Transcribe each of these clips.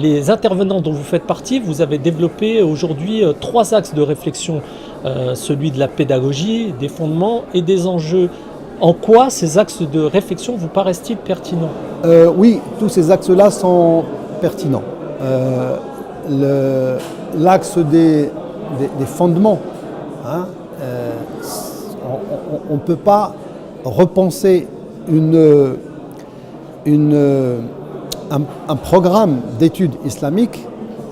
Les intervenants dont vous faites partie, vous avez développé aujourd'hui trois axes de réflexion, celui de la pédagogie, des fondements et des enjeux. En quoi ces axes de réflexion vous paraissent-ils pertinents? Oui, tous ces axes-là sont pertinents. L'axe des fondements, hein, on ne peut pas repenser un programme d'études islamiques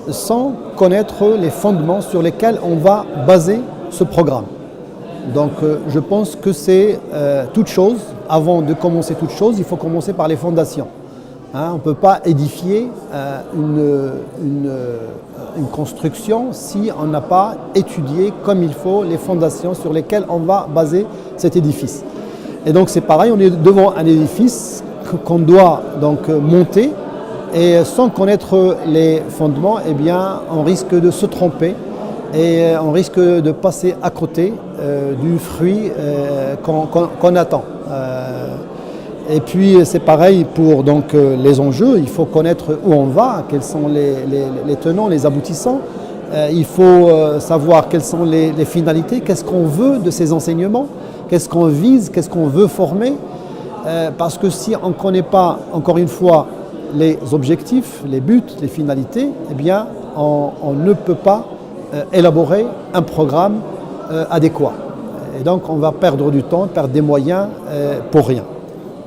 sans connaître les fondements sur lesquels on va baser ce programme. Donc je pense que c'est toute chose, avant de commencer toute chose, il faut commencer par les fondations. Hein, on ne peut pas édifier une construction si on n'a pas étudié comme il faut les fondations sur lesquelles on va baser cet édifice. Et donc c'est pareil, on est devant un édifice qu'on doit donc monter, et sans connaître les fondements, eh bien, on risque de se tromper et on risque de passer à côté du fruit qu'on attend. Et puis c'est pareil pour donc, les enjeux, il faut connaître où on va, quels sont les tenants, les aboutissants. Il faut savoir quelles sont les finalités, qu'est-ce qu'on veut de ces enseignements, qu'est-ce qu'on vise, qu'est-ce qu'on veut former. Parce que si on ne connaît pas, encore une fois, les objectifs, les buts, les finalités, eh bien, on ne peut pas élaborer un programme adéquat. Et donc, on va perdre du temps, perdre des moyens pour rien.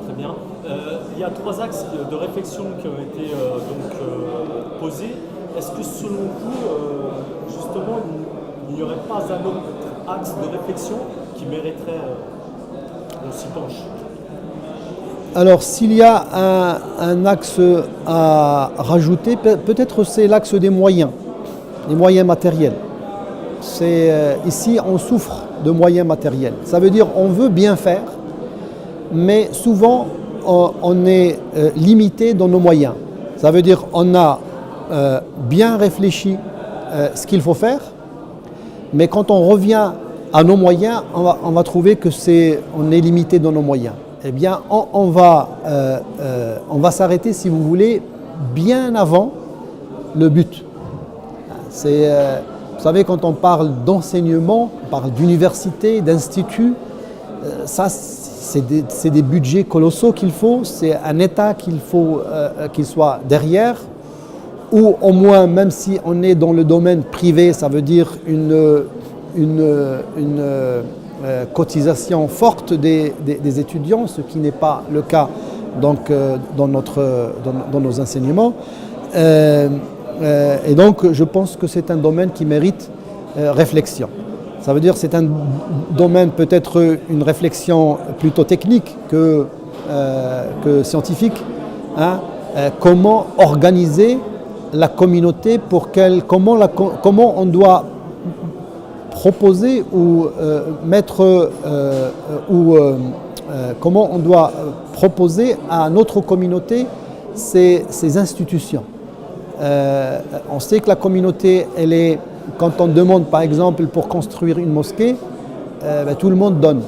Très bien. Il y a trois axes de réflexion qui ont été posés. Est-ce que selon vous, justement, il n'y aurait pas un autre axe de réflexion qui mériterait qu'on s'y penche? Alors, s'il y a un axe à rajouter, peut-être c'est l'axe des moyens, les moyens matériels. Ici, on souffre de moyens matériels. Ça veut dire qu'on veut bien faire, mais souvent, on est limité dans nos moyens. Ça veut dire qu'on a bien réfléchi ce qu'il faut faire, mais quand on revient à nos moyens, on va trouver que on est limité dans nos moyens. Eh bien, on va s'arrêter, si vous voulez, bien avant le but. Vous savez, quand on parle d'enseignement, on parle d'université, d'institut, ça, c'est des budgets colossaux qu'il faut, c'est un État qu'il faut qu'il soit derrière, ou au moins, même si on est dans le domaine privé, ça veut dire une cotisation forte des étudiants, ce qui n'est pas le cas donc, dans nos enseignements. Et donc je pense que c'est un domaine qui mérite réflexion. Ça veut dire que c'est un domaine peut-être une réflexion plutôt technique que scientifique. Hein? Comment organiser la communauté comment on doit proposer ou comment on doit proposer à notre communauté ces institutions. On sait que la communauté, quand on demande par exemple pour construire une mosquée, tout le monde donne,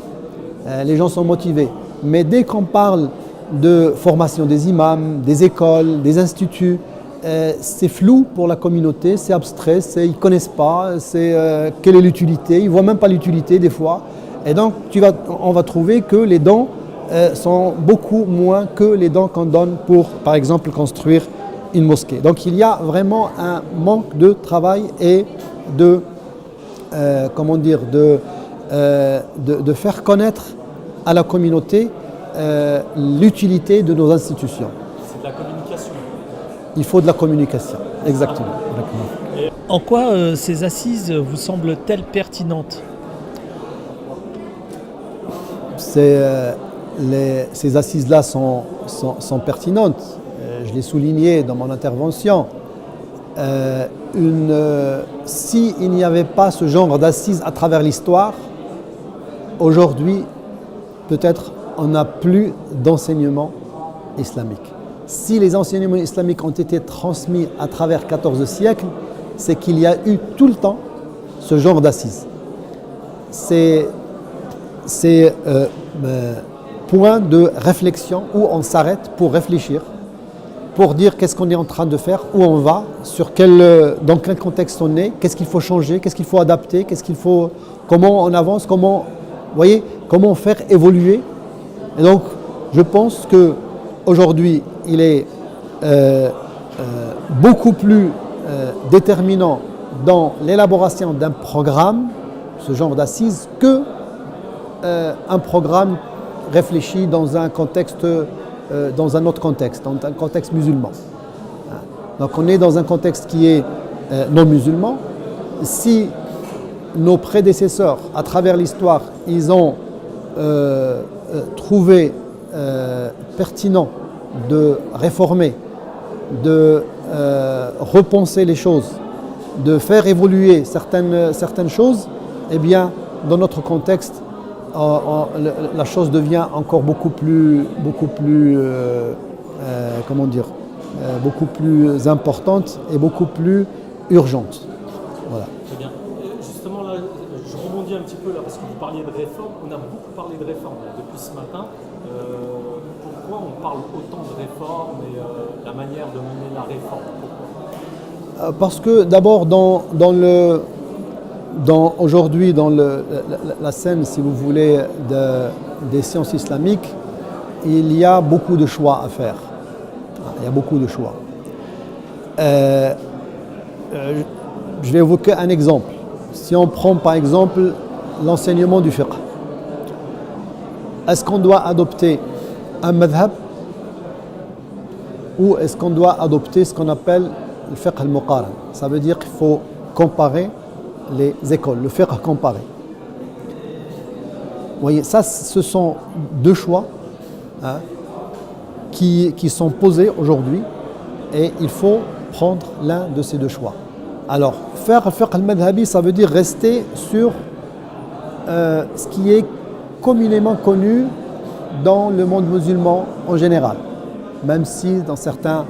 les gens sont motivés. Mais dès qu'on parle de formation des imams, des écoles, des instituts, c'est flou pour la communauté, c'est abstrait, ils ne connaissent pas, quelle est l'utilité, ils ne voient même pas l'utilité des fois. Et donc on va trouver que les dons sont beaucoup moins que les dons qu'on donne pour, par exemple, construire une mosquée. Donc il y a vraiment un manque de travail et de faire connaître à la communauté l'utilité de nos institutions. C'est de la communication. Il faut de la communication, exactement. Et en quoi ces assises vous semblent-elles pertinentes? Ces assises-là sont pertinentes. Je l'ai souligné dans mon intervention. S'il n'y avait pas ce genre d'assises à travers l'histoire, aujourd'hui, peut-être on n'a plus d'enseignement islamique. Si les enseignements islamiques ont été transmis à travers 14 siècles, c'est qu'il y a eu tout le temps ce genre d'assises. C'est point de réflexion où on s'arrête pour réfléchir pour dire qu'est-ce qu'on est en train de faire, où on va, dans quel contexte on est, qu'est-ce qu'il faut changer, qu'est-ce qu'il faut adapter, comment on avance, comment faire évoluer. Et donc, je pense qu'aujourd'hui, il est beaucoup plus déterminant dans l'élaboration d'un programme, ce genre d'assises, un programme réfléchi dans un contexte, dans un autre contexte, dans un contexte musulman. Donc on est dans un contexte qui est non musulman. Si nos prédécesseurs, à travers l'histoire, ils ont trouvé pertinent de réformer, de repenser les choses, de faire évoluer certaines choses, eh bien, dans notre contexte, la chose devient encore beaucoup plus importante et beaucoup plus urgente. Voilà. Très bien. Justement, là, je rebondis un petit peu là, parce que vous parliez de réforme. On a beaucoup parlé de réforme depuis ce matin. Pourquoi on parle autant de réforme et la manière de mener la réforme? Pourquoi? Parce que d'abord, aujourd'hui, dans la scène, si vous voulez, des sciences islamiques, il y a beaucoup de choix à faire. Il y a beaucoup de choix. Je vais évoquer un exemple. Si on prend par exemple l'enseignement du fiqh, est-ce qu'on doit adopter un madhab ou est-ce qu'on doit adopter ce qu'on appelle le fiqh al-muqaran? Ça veut dire qu'il faut comparer les écoles, le fiqh comparé. Vous voyez, ça, ce sont deux choix qui sont posés aujourd'hui et il faut prendre l'un de ces deux choix. Alors, faire le fiqh al-madhabi, ça veut dire rester sur ce qui est communément connu dans le monde musulman en général, même si dans certaines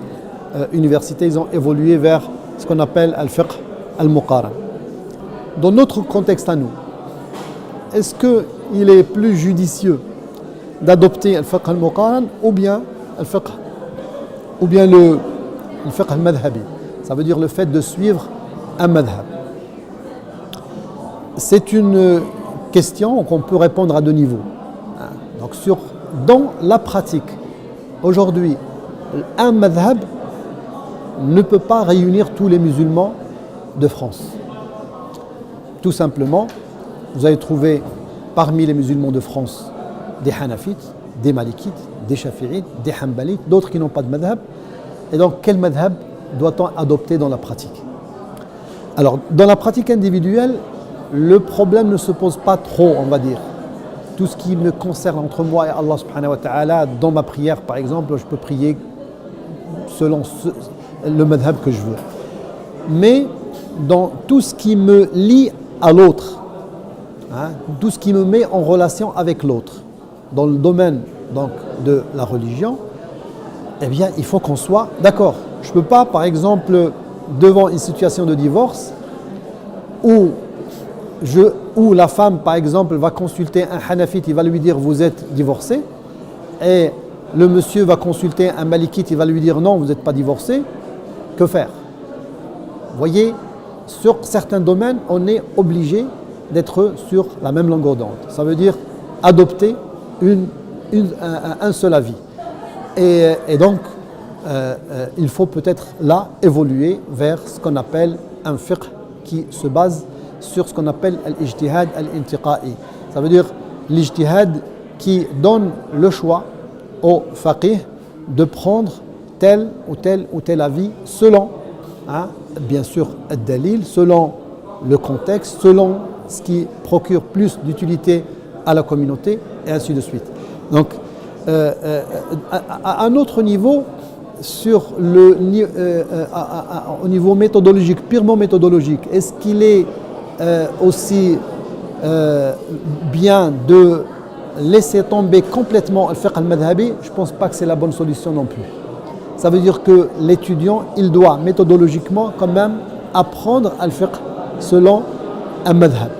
universités, ils ont évolué vers ce qu'on appelle al-fiqh al-muqaran. Dans notre contexte à nous, est-ce qu'il est plus judicieux d'adopter le fiqh al-muqaran ou bien le fiqh al-madhabi? Ça veut dire le fait de suivre un madhab. C'est une question qu'on peut répondre à deux niveaux. Donc dans la pratique, aujourd'hui, un madhab ne peut pas réunir tous les musulmans de France. Tout simplement, vous allez trouver parmi les musulmans de France des Hanafites, des Malikites, des Shafi'ites, des Hanbalites, d'autres qui n'ont pas de madhab. Et donc, quel madhab doit-on adopter dans la pratique? Alors, dans la pratique individuelle, le problème ne se pose pas trop, on va dire. Tout ce qui me concerne entre moi et Allah subhanahu wa ta'ala, dans ma prière par exemple, je peux prier selon le madhab que je veux. Mais dans tout ce qui me lie à l'autre, tout ce qui me met en relation avec l'autre, dans le domaine donc, de la religion, eh bien, il faut qu'on soit d'accord. Je ne peux pas, par exemple, devant une situation de divorce, où la femme, par exemple, va consulter un Hanafite, il va lui dire « vous êtes divorcé », et le monsieur va consulter un Malikite, il va lui dire « non, vous n'êtes pas divorcé », que faire? Vous voyez, sur certains domaines, on est obligé d'être sur la même longueur d'onde. Ça veut dire adopter un seul avis. Et donc, il faut peut-être là évoluer vers ce qu'on appelle un fiqh qui se base sur ce qu'on appelle l'ijtihad al-intiqa'i. Ça veut dire l'ijtihad qui donne le choix au faqih de prendre tel ou tel avis selon, bien sûr, ad-dalil, selon le contexte, selon ce qui procure plus d'utilité à la communauté, et ainsi de suite. Donc, à un autre niveau, au niveau méthodologique, purement méthodologique, est-ce qu'il est aussi bien de laisser tomber complètement le fiqh al-madhabi? Je ne pense pas que c'est la bonne solution non plus. Ça veut dire que l'étudiant, il doit méthodologiquement quand même apprendre al fiqh selon un madhab.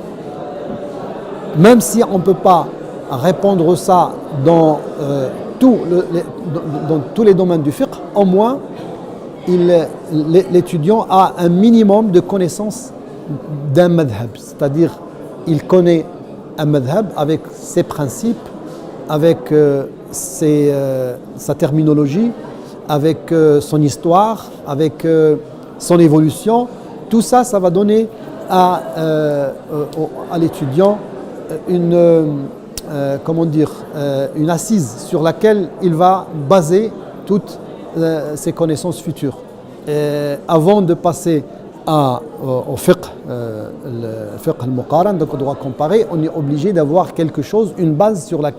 Même si on ne peut pas répondre ça dans tous les domaines du fiqh, au moins l'étudiant a un minimum de connaissances d'un madhab, c'est-à-dire il connaît un madhab avec ses principes, avec sa terminologie, avec son histoire, avec son évolution. Tout ça, ça va donner à l'étudiant une assise sur laquelle il va baser toutes ses connaissances futures. Avant de passer au fiqh, le fiqh al-muqaran, donc on doit comparer, on est obligé d'avoir quelque chose, une base sur la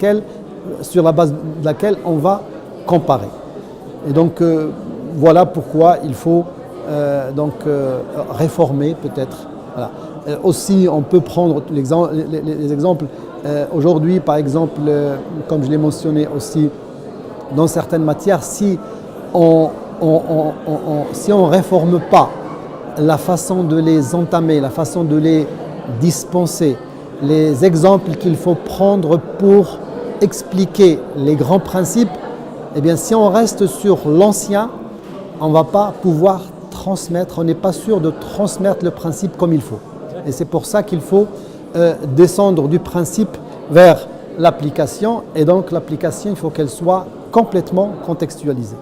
base de laquelle on va comparer. Et donc voilà pourquoi il faut réformer peut-être. Voilà. Aussi, on peut prendre les exemples. Aujourd'hui, par exemple, comme je l'ai mentionné aussi, dans certaines matières, si on ne réforme pas la façon de les entamer, la façon de les dispenser, les exemples qu'il faut prendre pour expliquer les grands principes, eh bien, si on reste sur l'ancien, on ne va pas pouvoir transmettre, on n'est pas sûr de transmettre le principe comme il faut. Et c'est pour ça qu'il faut descendre du principe vers l'application. Et donc l'application, il faut qu'elle soit complètement contextualisée.